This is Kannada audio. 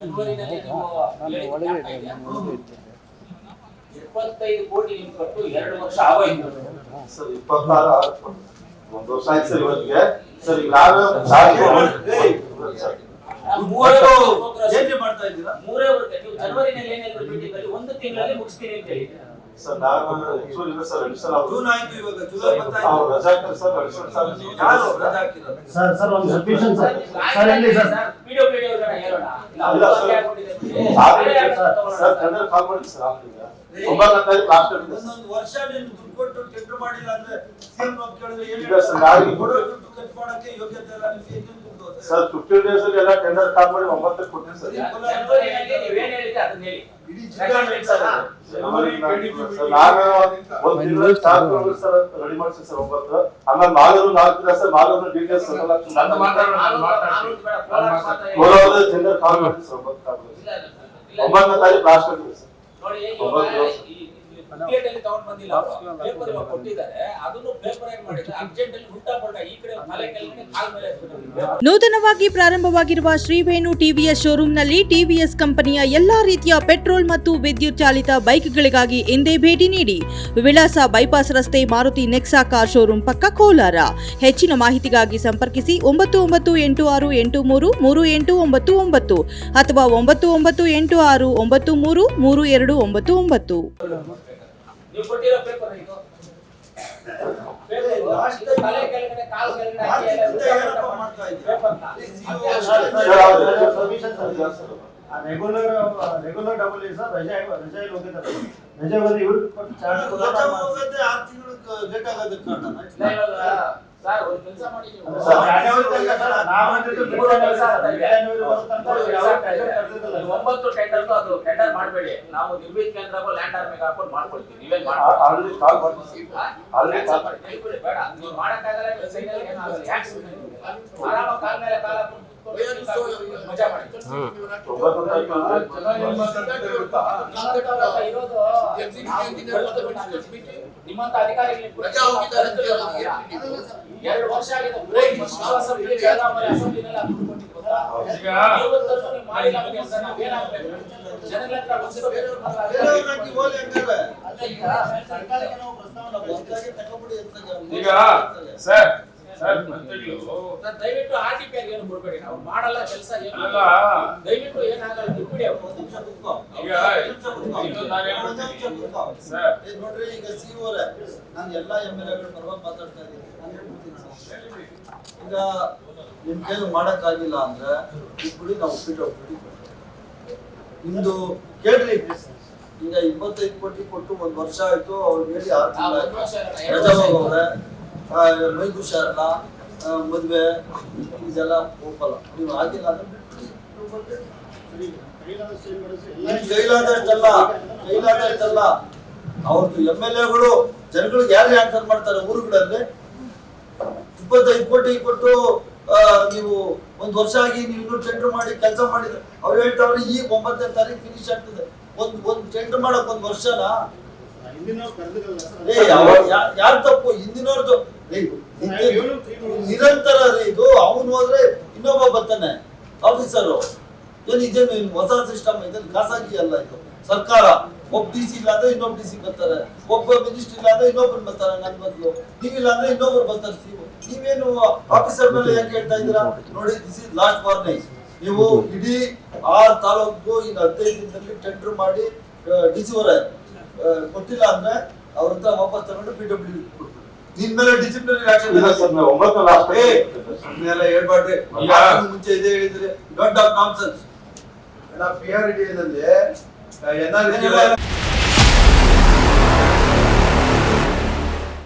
ಜನವರಿನಲ್ಲಿ ನೀವು 25 ಕೋಟಿ ನೀವು ಕೊಟ್ಟು 2 ವರ್ಷ ಆಗೋಯ್ತು ಸರ್. 26 ಒಂದು ವರ್ಷ ಆಯ್ತು ಸರ್ ಇವತ್ತಿಗೆ. ಸರ್ ಈಗ ನಾವು ಮಾಡ್ತಾ ಇದ್ದೀರಾ ಮೂರೇ ವರ್ಷ ನೀವು ಜನವರಿನಲ್ಲಿ ಏನೆಲ್ಲ ಬಿಟ್ಟಿದ್ದೀರಿ ಒಂದು ತಿಂಗಳಲ್ಲಿ ಮುಗಿಸ್ತೀನಿ ಅಂತ ಹೇಳಿ ಸರ್. ನಾವು ಆಕ್ಚುಲಿ ಇಲ್ಲ ಸರ್ ಅಡಿಷನಲ್ ಅವರು ಜೂನ್ ಆಯ್ತು, ಇವಾಗ ಜುಲೈ ಬರ್ತಾ ಅವರು ರಜಾ ಹಾಕಿದ್ರು ಸರ್. ಅಡಿಷನಲ್ ಸರ್ ಯಾರು ರಜಾ ಹಾಕಿರೋದು? ಸರ್ ಒಂದು ಸಬ್ಮಿಷನ್ ಸರ್ ಇಲ್ಲಿ ಸರ್ ಪಿಡಬ್ಲ್ಯೂಡಿ ಅವರನ್ನ ಹೇಳೋಣ ಇಲ್ಲ ಸರ್ ಟೆಂಡರ್ ಕಾಲ್ ಮಾಡಿ ಸರ್. ಆಫ್ರಿಕಾ 9ನೇ ತಾರೀಕು ಲಾಸ್ಟ್ ಡೇಟ್ ಇದೆ. ಒಂದೊಂದು ವರ್ಷ ನೀನು ದುಡ್ಡು ಕೊಟ್ಟು ಟೆಂಡರ್ ಮಾಡಿಲ್ಲ ಅಂದ್ರೆ ಸಿಎಂ ನಾವು ಕೇಳಿದ್ರೆ ಏನು ಇಲ್ಲ ಸರ್, ನಾವು ಕೊಡೋ ದುಡ್ಡು ಖರ್ಚು ಮಾಡಕ್ಕೆ ಯೋಗ್ಯತೆ ಇಲ್ಲ ನಿಮಗೆ. ಏನು ದುಡ್ಡು ಹೋಗುತ್ತೆ ಸರ್ 15 ಡೇಸ್ ಅಲ್ಲಿ ಎಲ್ಲ ಟೆಂಡರ್ ಕಾಲ್ ಮಾಡಿ 9ಕ್ಕೆ ಕೊಟ್ಟಿವಿ ಸರ್. ಜನವರಿನಲ್ಲಿ ನೀವೇನು ಹೇಳಿದ್ರೆ ಅದನ್ನ ಹೇಳಿ ಇಡೀ ಜಿಲ್ಲಾ ನಾನು ಒಂದು ತಿಂಗಳ ಸ್ಟಾಕ್ ಸರ್ ರೆಡಿ ಮಾಡ್ಸಿ ಸರ್ 9. ಆಮೇಲೆ 4 ದಿವಸ 4 ಡೀಟೇಲ್ಸ್ ಟೆಂಡರ್ ಕಾಲ್ ಮಾಡಿ ಸರ್ 9ನೇ ತಾರೀಕು ಲಾಸ್ಟ್ ಡೇಟ್ ಇದೆ ಸರ್. ನೋಡಿ ಪ್ಲೇಟ್ ಅಲ್ಲಿ ತಗೊಂಡು ಬಂದಿಲ್ಲ ಪೇಪರ್ ಇವಾಗ ಕೊಟ್ಟಿದ್ದಾರೆ ಅದನ್ನು ಪೇಪರ್ ಆಗಿ ಮಾಡಿದ್ರೆ ಅರ್ಜೆಂಟ್ ಅಲ್ಲಿ ಉಲ್ಟಾ ಪಲ್ಟಾ ಈ ಕಡೆ ತಲೆ ಕೆಳಗಡೆ ಕಾಲ್ ಮೇಲೆ ಹಾಕ್ಬಿಟ್ಟು ನೂತನವಾಗಿ ಪ್ರಾರಂಭವಾಗಿರುವ ಶ್ರೀವೇಣು ಟಿವಿಎಸ್ ಶೋರೂಮ್ನಲ್ಲಿ ಟಿವಿಎಸ್ ಕಂಪನಿಯ ಎಲ್ಲಾ ರೀತಿಯ ಪೆಟ್ರೋಲ್ ಮತ್ತು ವಿದ್ಯುತ್ ಚಾಲಿತ ಬೈಕ್ಗಳಿಗಾಗಿ ಎಂದೇ ಭೇಟಿ ನೀಡಿ. ವಿಳಾಸ ಬೈಪಾಸ್ ರಸ್ತೆ, ಮಾರುತಿ ನೆಕ್ಸಾ ಕಾರ್ ಶೋರೂಮ್ ಪಕ್ಕ, ಕೋಲಾರ. ಹೆಚ್ಚಿನ ಮಾಹಿತಿಗಾಗಿ ಸಂಪರ್ಕಿಸಿ 9986833899 ಅಥವಾ 9986933299. ನೀವು ಕೊಟ್ಟಿರೋ ಪೇಪರ್ ಇದು ಲಾಸ್ಟ್ ಇದು ತಲೆ ಕೆಳಗಡೆ ಕಾಲ್ ಕೆಳಗಡೆ ಹಾಕಿ ಎಲ್ಲ ಏನಪ್ಪ ಮಾಡ್ತಾ ಇದ್ದೀರಾ? ಪೇಪರ್ನ ಸಬ್ಮಿಷನ್ ಸರ್ ರೆಗ್ಯುಲರ್ ಡಬಲ್ ಇದೆ ಸರ್. ರಜೆ ಹೋಗಿದ್ದಾರೆ. ರಜೆ ಬಂದು ಇವ್ರು ಚಾರ್ಜ್ ರಜಾ ಹೋಗುತ್ತೆ 6 ತಿಂಗಳು ಲೇಟ್ ಆಗೋದಕ್ಕೆ ಕಾರಣ ಸರ್ ಒಂದು ಕೆಲಸ ಮಾಡಿ ನೀವು ಸರ್ ಜಾನ್ಯುವರಿ ತನಕ ಸರ್ ನಾವು ಅಂದಿದ್ದು ಜಾನ್ಯುವರಿ ಬರುತ್ತೆ. 9 ಟೆಂಡರ್ ಅದು ಟೆಂಡರ್ ಮಾಡಬೇಡಿ. ನಾವು ನಿರ್ಮಿತ ಕೇಂದ್ರಕ್ಕೂ ಲ್ಯಾಂಡ್ ಆರ್ಮಿಗೆ ಹಾಕೊಂಡು ಮಾಡ್ಕೊಳ್ತೀವಿ. ನೀವೇನ್ ಆಲ್ರೆಡಿ ಕಾಲ್ ಮಾಡಿ ಆಲ್ರೆಡಿ ಕಾಲ್ ಮಾಡಿ ಹೇಳ್ಬಿಡಿ. ಬೇಡ ನೀವು ಮಾಡಕ್ಕಾಗಲ್ಲ. ಸೈಡಲ್ಲಿ ಏನಾಗಲ್ಲ. ಯಾಕೆ ಸುಮ್ಮನೆ ಆರಾಮಾಗಿ ಕಾಲ್ ಮೇಲೆ ಕಾಲ್ ಹಾಕೊಂಡು ಮಜಾ ಮಾಡಿ. 9ನೇ ತಾರೀಕು ಇರೋದು ನಿಮ್ಮಂತ ಅಧಿಕಾರಿಗಳಿಗೆ 2 ವರ್ಷ ಆಗಿದೆ. ಸರ್ಕಾರಕ್ಕೆ ನಾವು ಪ್ರಸ್ತಾವನೆ ತಗೊಂಡ್ಬಿಡಿ ಅಂತ ಈಗ ಸರ್ ದಯವಿಟ್ಟು RTPR ಏನು ಕೊಡ್ಬೇಡಿ. ನಾವು ಮಾಡಲ್ಲ ಕೆಲಸ ಏನು ಅಲ್ಲ. ದಯವಿಟ್ಟು ಏನಾಗಲ್ಲ ಬಿಟ್ಬಿಡಿ. ಒಂದು ನಿಮಿಷ ಕೂತ್ಕೋ. ಈಗ ಇದು ನಾನು ಹೇಳ್ಬಿಡ್ತೀನಿ ಸರ್. ನೋಡ್ರಿ, ಈಗ CEO ಅವರೇ, ನಾನು ಎಲ್ಲಾ MLA ಗಳ ಪರವಾಗಿ ಮಾತಾಡ್ತಾ ಇದ್ದೀನಿ. ನಾನು ಹೇಳ್ಬಿಡ್ತೀನಿ ಸರ್. ಈಗ ನಿಮ್ ಕೈಲಿ ಮಾಡಕ್ಕಾಗಿಲ್ಲ ಅಂದ್ರೆ ಬಿಟ್ಬಿಡಿ, ನಾವು ಒಪ್ಪಿಟ್ಟು ನಿಮ್ದು ಕೇಳ್ರಿ. ಈಗ 25 ಕೋಟಿ ಕೊಟ್ಟು 1 ವರ್ಷ ಆಯ್ತು. ಅವ್ರಿಗೆ ಹೇಳಿ 6 ತಿಂಗಳು ರಜಾ ಹೋಗವ್ರೆ, ಮೈ ಹುಷಾರಲ್ಲ, ಮದ್ವೆ ಇದೆಲ್ಲ ಒಪ್ಪಲ್ಲ. ನೀವು ಆಗಿಲ್ಲ ಅಂದ್ರೆ ಕೈಲಾದಷ್ಟಲ್ಲ ಅವ್ರದ್ದು MLA ಗಳು ಜನಗಳಿಗೆ ಯಾರೇ ಆನ್ಸರ್ ಮಾಡ್ತಾರೆ ಊರುಗಳಲ್ಲಿ. 25 ಕೋಟಿ ಕೊಟ್ಟು ನೀವು 1 ವರ್ಷ ಆಗಿ ನೀವು ಇನ್ನೂ ಟೆಂಡರ್ ಮಾಡಿ ಕೆಲಸ ಮಾಡಿದ್ರೆ ಅವ್ರು ಹೇಳ್ತಾವ್ರೆ ಈಗ 9ನೇ ತಾರೀಕು ಫಿನಿಶ್ ಆಗ್ತದೆ. ಒಂದು ಟೆಂಡರ್ ಮಾಡಕ್ 1 ವರ್ಷನಾ? ಯಾರು ತಪ್ಪು? ಹಿಂದಿನವ್ರದ್ದು ನಿರಂತರ ಇದು. ಅವನು ಹೋದ್ರೆ ಇನ್ನೊಬ್ಬ ಬರ್ತಾನೆ ಆಫೀಸರು. ಏನು ಇದೇನು ಹೊಸ ಸಿಸ್ಟಮ್? ಇದನ್ನು ಖಾಸಗಿ ಅಲ್ಲ, ಇದು ಸರ್ಕಾರ. ಒಬ್ಬ DC ಇಲ್ಲ ಅಂದ್ರೆ ಇನ್ನೊಬ್ಬ DC ಬರ್ತಾರೆ, ಒಬ್ಬ ಮಿನಿಸ್ಟರ್ ಇಲ್ಲ ಅಂದ್ರೆ ಇನ್ನೊಬ್ರು ಬರ್ತಾರೆ ನನ್ನ ಬದಲು, ನೀವಿಲ್ಲ ಅಂದ್ರೆ ಇನ್ನೊಬ್ರು ಬರ್ತಾರೆ. ನೀವೇನು ಆಫೀಸರ್ ಮೇಲೆ ಯಾಕೆ ಹೇಳ್ತಾ ಇದ್ದೀರಾ? ನೋಡಿ, ದಿಸ್ ಇಸ್ ಲಾಸ್ಟ್ ವಾರ್ನಿಂಗ್. ನೀವು ಇಡೀ 6 ತಾಲೂಕು ಈಗ 15 ದಿನದಲ್ಲಿ ಟೆಂಡರ್ ಮಾಡಿ DC ಅವರೇ ಕೊಟ್ಟಿಲ್ಲ ಅಂದ್ರೆ ಅವ್ರ ಹತ್ರ ವಾಪಸ್ ತಗೊಂಡು PWD ಕೊಡ್ತೀವಿ. ನಿನ್ ಮೇಲೆ ಡಿಸಿಪ್ಲಿನರಿ ಆಕ್ಷನ್ ಇಲ್ಲ ಸರ್. 9ನೇ ಲಾಸ್ಟ್ ಸುಮ್ಮನೆ ಹೇಳ್ಬಾರ್ರಿ. ಮುಂಚೆ ಇದೇ ಹೇಳಿದ್ರೆ ಡೋಂಟ್ ಟಾಕ್ ನಾನ್ಸೆನ್ಸ್. PRD ನಲ್ಲಿ